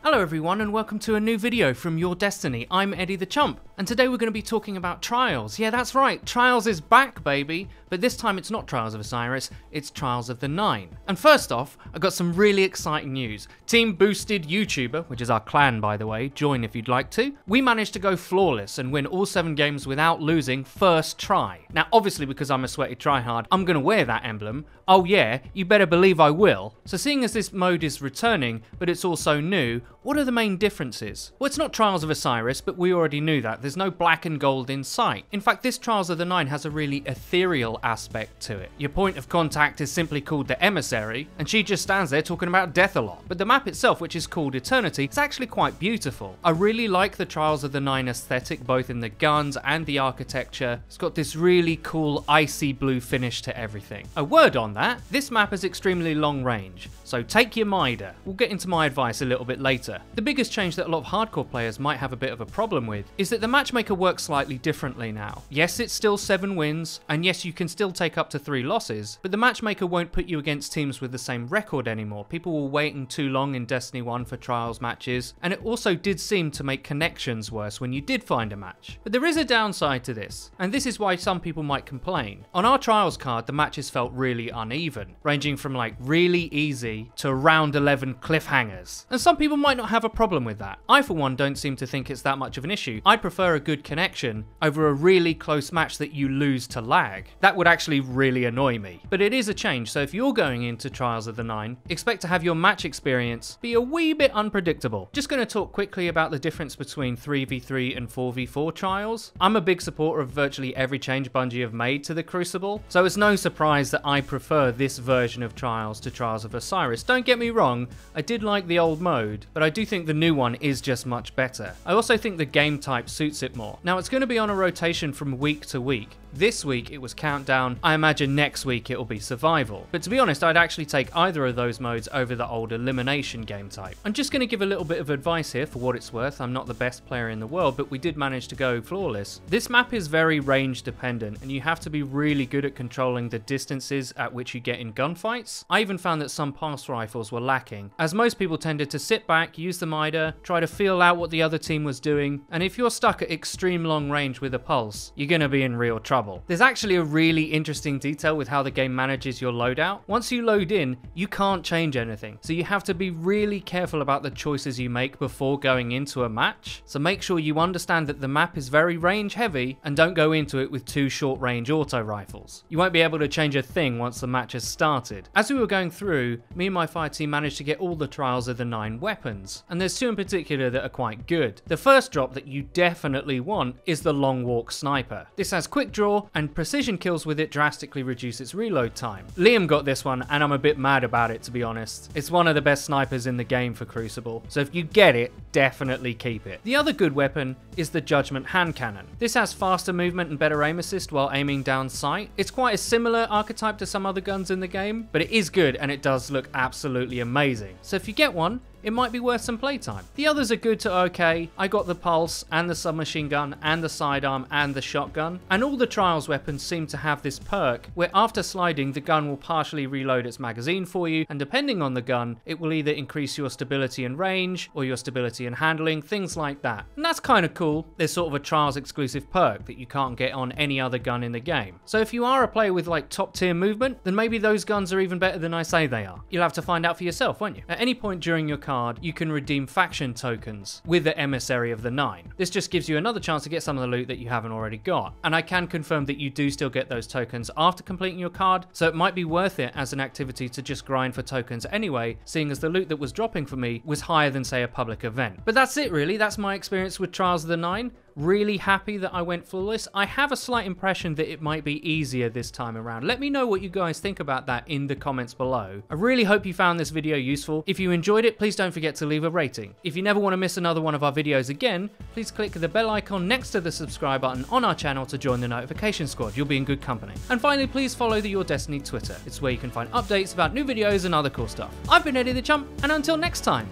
Hello everyone and welcome to a new video from Your Destiny. I'm Eddie the Chump and today we're going to be talking about Trials. Yeah, that's right, Trials is back, baby. But this time it's not Trials of Osiris, it's Trials of the Nine. And first off, I got some really exciting news. Team Boosted YouTuber, which is our clan by the way, join if you'd like to. We managed to go flawless and win all 7 games without losing first try. Now obviously because I'm a sweaty tryhard, I'm going to wear that emblem. Oh yeah, you better believe I will. So seeing as this mode is returning, but it's also new, what are the main differences? Well, it's not Trials of Osiris, but we already knew that. There's no black and gold in sight. In fact, this Trials of the Nine has a really ethereal aspect to it. Your point of contact is simply called the Emissary, and she just stands there talking about death a lot. But the map itself, which is called Eternity, is actually quite beautiful. I really like the Trials of the Nine aesthetic, both in the guns and the architecture. It's got this really cool icy blue finish to everything. A word on that, this map is extremely long range, so take your Mida. We'll get into my advice a little bit later. The biggest change that a lot of hardcore players might have a bit of a problem with is that the Matchmaker works slightly differently now. Yes, it's still 7 wins, and yes, you can still take up to 3 losses, but the Matchmaker won't put you against teams with the same record anymore. People were waiting too long in Destiny 1 for Trials matches, and it also did seem to make connections worse when you did find a match. But there is a downside to this, and this is why some people might complain. On our Trials card, the matches felt really uneven, ranging from like really easy to round 11 cliffhangers. And some people might not have a problem with that. I for one don't seem to think it's that much of an issue. I'd prefer a good connection over a really close match that you lose to lag. That would actually really annoy me. But it is a change, so if you're going into Trials of the Nine, expect to have your match experience be a wee bit unpredictable. Just going to talk quickly about the difference between 3v3 and 4v4 Trials. I'm a big supporter of virtually every change Bungie have made to the Crucible, so it's no surprise that I prefer this version of Trials to Trials of Osiris. Don't get me wrong, I did like the old mode, but I do think the new one is just much better. I also think the game type suits it more. Now it's going to be on a rotation from week to week. This week it was Countdown, I imagine next week it'll be Survival. But to be honest, I'd actually take either of those modes over the old Elimination game type. I'm just going to give a little bit of advice here for what it's worth. I'm not the best player in the world, but we did manage to go flawless. This map is very range dependent, and you have to be really good at controlling the distances at which you get in gunfights. I even found that some pulse rifles were lacking, as most people tended to sit back, use the Mida, try to feel out what the other team was doing, and if you're stuck at extreme long range with a pulse, you're going to be in real trouble. There's actually a really interesting detail with how the game manages your loadout. Once you load in, you can't change anything, so you have to be really careful about the choices you make before going into a match. So make sure you understand that the map is very range heavy and don't go into it with 2 short range auto rifles. You won't be able to change a thing once the match has started. As we were going through, me and my fire team managed to get all the Trials of the 9 weapons, and there's 2 in particular that are quite good. The first drop that you definitely want is the Long Walk Sniper. This has quick draw, and precision kills with it drastically reduce its reload time. Liam got this one, and I'm a bit mad about it to be honest. It's one of the best snipers in the game for Crucible, so if you get it, definitely keep it. The other good weapon is the Judgment Hand Cannon. This has faster movement and better aim assist while aiming down sight. It's quite a similar archetype to some other guns in the game, but it is good and it does look absolutely amazing. So if you get one, it might be worth some playtime. The others are good to okay. I got the pulse and the submachine gun and the sidearm and the shotgun. And all the Trials weapons seem to have this perk where after sliding the gun will partially reload its magazine for you, and depending on the gun it will either increase your stability and range or your stability and handling, things like that. And that's kind of cool. There's sort of a Trials exclusive perk that you can't get on any other gun in the game. So if you are a player with like top tier movement, then maybe those guns are even better than I say they are. You'll have to find out for yourself, won't you? At any point during your card, you can redeem faction tokens with the Emissary of the Nine. This just gives you another chance to get some of the loot that you haven't already got. And I can confirm that you do still get those tokens after completing your card, so it might be worth it as an activity to just grind for tokens anyway, seeing as the loot that was dropping for me was higher than say a public event. But that's it really, that's my experience with Trials of the Nine. Really happy that I went flawless. I have a slight impression that it might be easier this time around. Let me know what you guys think about that in the comments below. I really hope you found this video useful. If you enjoyed it, please don't forget to leave a rating. If you never want to miss another one of our videos again, please click the bell icon next to the subscribe button on our channel to join the notification squad. You'll be in good company. And finally, please follow the Your Destiny Twitter. It's where you can find updates about new videos and other cool stuff. I've been Eddie the Chump, and until next time,